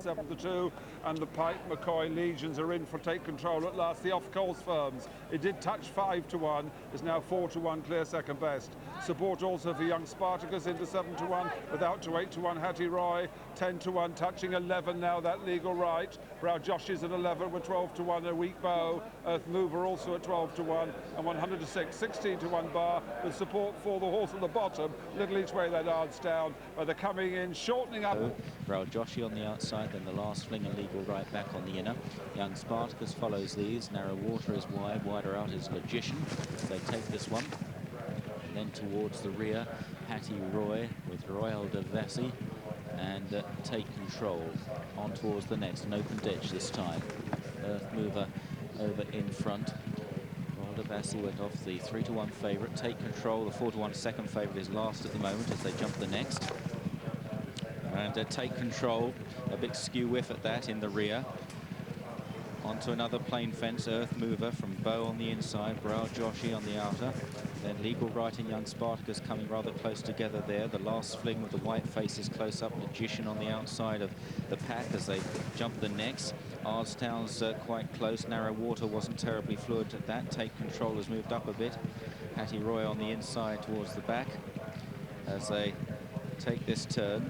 7-2, and the Pike McCoy Legions are in for take control at last. The off-course firms, it did touch 5-1, is now 4-1, clear second best. Support also for young Spartacus into 7-1, without to 8-1 Hattie Roy, 10-1, touching 11 now, that legal right. Brow Josh is at 11 with 12-1, a weak bow. Earth Mover also at 12-1, and 100-6, 16-1 bar, with support for the horse at the bottom, little each way that odds down, but they're coming in, shortening up. Brow Joshy on the outside, then the last Fling and legal right back on the inner. Young Spartacus follows these. Narrow Water is wide, wider out is Logician. They take this one. And then towards the rear, Hattie Roy with Royal de Vesey and take control. On towards the next, an open ditch this time. Earth Mover over in front. Royal de Vesey went off the 3-1 favourite. Take control. The 4-1 second favourite is last at the moment as they jump the next. And take control, a big skew whiff at that in the rear. Onto another plain fence, Earth Mover from Bow on the inside, Brow Joshy on the outer. Then Legal Right and Young Spartacus coming rather close together there. The last Fling with the white faces close up, Magician on the outside of the pack as they jump the next. Ardstown's quite close, Narrow Water wasn't terribly fluid at that. Take control has moved up a bit. Hattie Roy on the inside towards the back as they take this turn.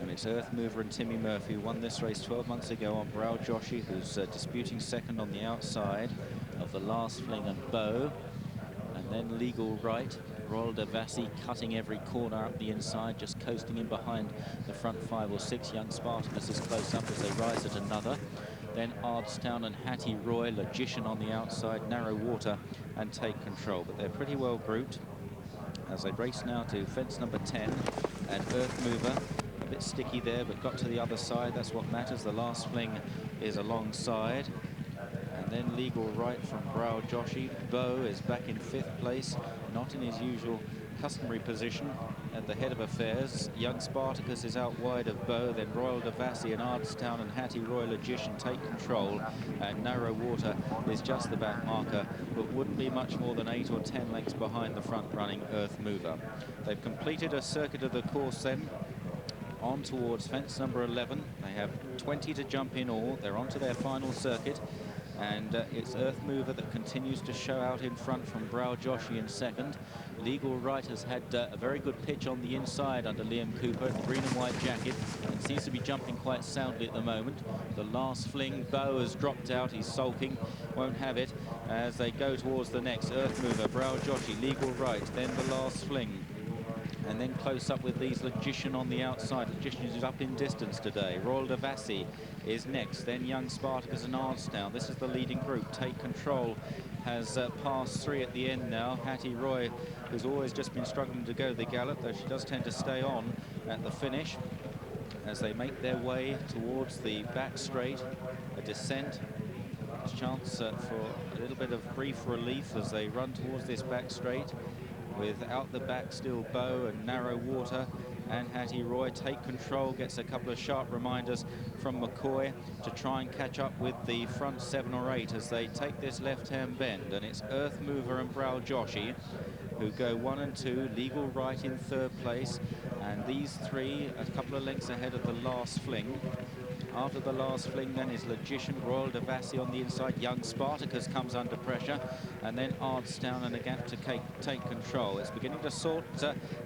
And it's Earth Mover and Timmy Murphy, who won this race 12 months ago on Brow Joshy, who's disputing second on the outside of the last Fling and Bow. And then Legal Right, Royal de Vesey cutting every corner up the inside, just coasting in behind the front 5 or 6. Young Spartacus is close up as they rise at another. Then Ardstown and Hattie Roy, Logician on the outside, Narrow Water and Take Control. But they're pretty well grouped as they race now to fence number 10, and Earth Mover a bit sticky there, but got to the other side. That's what matters. The last Fling is alongside. And then Legal Right from Brow Joshy. Bow is back in 5th place, not in his usual customary position at the head of affairs. Young Spartacus is out wide of Bow, then Royal de Vesey and Ardstown and Hattie Roy Logician take control, and Narrow Water is just the back marker, but wouldn't be much more than 8 or 10 lengths behind the front running Earth Mover. They've completed a circuit of the course then. On towards fence number 11. They have 20 to jump in all. They're onto their final circuit. And it's Earth Mover that continues to show out in front from Brow Joshy in second. Legal Right has had a very good pitch on the inside under Liam Cooper in the green and white jacket, and seems to be jumping quite soundly at the moment. The last Fling, Bow has dropped out. He's sulking, won't have it as they go towards the next. Earth Mover, Brow Joshy, Legal Right, then the last Fling. And then close up with these Logician on the outside. Logician is up in distance today. Royal de Vesey is next. Then Young Spartacus and Ardstown. This is the leading group. Take Control has passed 3 at the end now. Hattie Roy, who's always just been struggling to go the gallop, though she does tend to stay on at the finish as they make their way towards the back straight. A descent. There's chance for a little bit of brief relief as they run towards this back straight. Without the back still Bow and Narrow Water and Hattie Roy. Take Control gets a couple of sharp reminders from McCoy to try and catch up with the front 7 or 8 as they take this left-hand bend. And it's Earth Mover and Brow Joshy who go 1 and 2, Legal Right in 3rd place, and these 3 a couple of lengths ahead of the last Fling. After the last Fling then is Logician, Royal de Vesey on the inside. Young Spartacus comes under pressure, and then Ardstown and a gap to take control. It's beginning to sort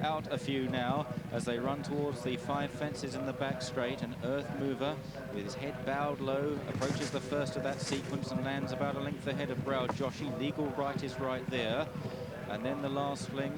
out a few now as they run towards the 5 fences in the back straight, and Earth Mover with his head bowed low approaches the first of that sequence and lands about a length ahead of Brow Joshy. Legal Right is right there, and then the last Fling.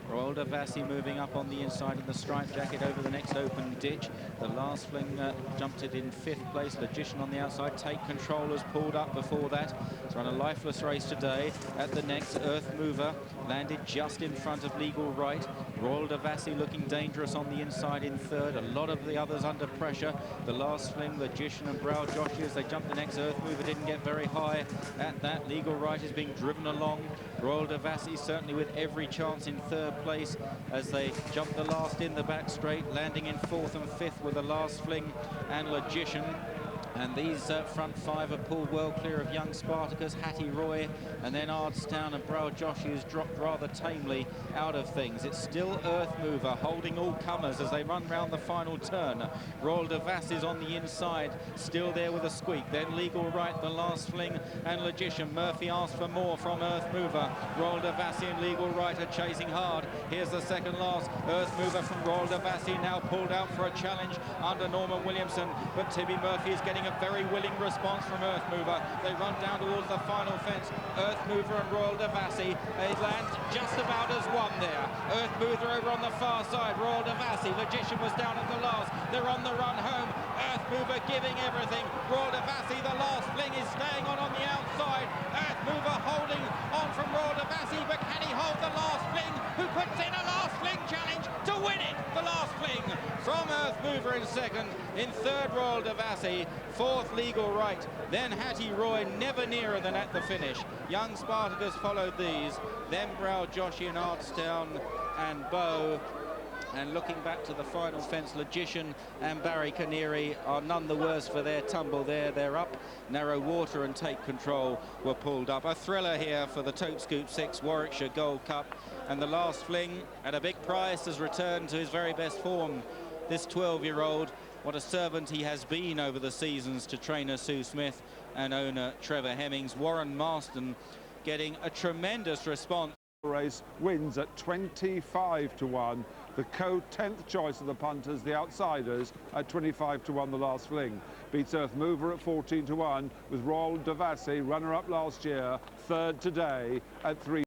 Royal de Vesey moving up on the inside in the striped jacket over the next open ditch. The last Fling jumped it in 5th place. Logician on the outside. Take Control has pulled up before that. It's run a lifeless race today. At the next, Earth Mover landed just in front of Legal Right. Royal de Vesey looking dangerous on the inside in 3rd. A lot of the others under pressure. The last Fling, Logician and Brow Joshy as they jump the next. Earth Mover didn't get very high at that. Legal Right is being driven along. Royal de Vesey certainly with every chance in 3rd place as they jump the last in the back straight, landing in 4th and 5th with the last Fling and Logician. And these front five are pulled well clear of young Spartacus, Hattie Roy, and then Ardstown and Brow Josh, who's dropped rather tamely out of things. It's still Earth Mover holding all comers as they run round the final turn. Royal Devasse is on the inside, still there with a squeak. Then Legal Right, the last fling, and Logician. Murphy asked for more from Earth Mover. Royal Devasse and Legal Right are chasing hard. Here's the second last. Earth Mover from Royal Devasse now pulled out for a challenge under Norman Williamson, but Tibby Murphy is getting a very willing response from Earth Mover. They run down towards the final fence. Earth Mover and Royal Devasse, they land just about as one there. Earth Mover over on the far side. Royal Devasse, Logician was down at the last. They're on the run home. Earth Mover giving everything. Royal Devasse, the last fling, is staying on the outside. Earth Mover holding on from Royal Devasse, but can he hold the last fling? Who puts in a last fling challenge to win it? The last fling from Earth Mover in second. In third, Royal Devasse. Fourth, Legal Right. Then Hattie Roy, never nearer than at the finish. Young Spartacus followed these. Then Brow Joshi and Ardstown and Bow. And looking back to the final fence, Logician and Barry Canary are none the worse for their tumble there. They're up. Narrow Water and Take Control were pulled up. A thriller here for the Tote Scoop6 Warwickshire Gold Cup. And the last fling at a big price has returned to his very best form. This 12-year-old, what a servant he has been over the seasons to trainer Sue Smith and owner Trevor Hemmings. Warren Marston getting a tremendous response. Race wins at 25 to 1. The co-10th choice of the punters, the outsiders, at 25 to 1 the last fling. Beats Earth Mover at 14 to 1, with Royal Devasse, runner-up last year, third today at 3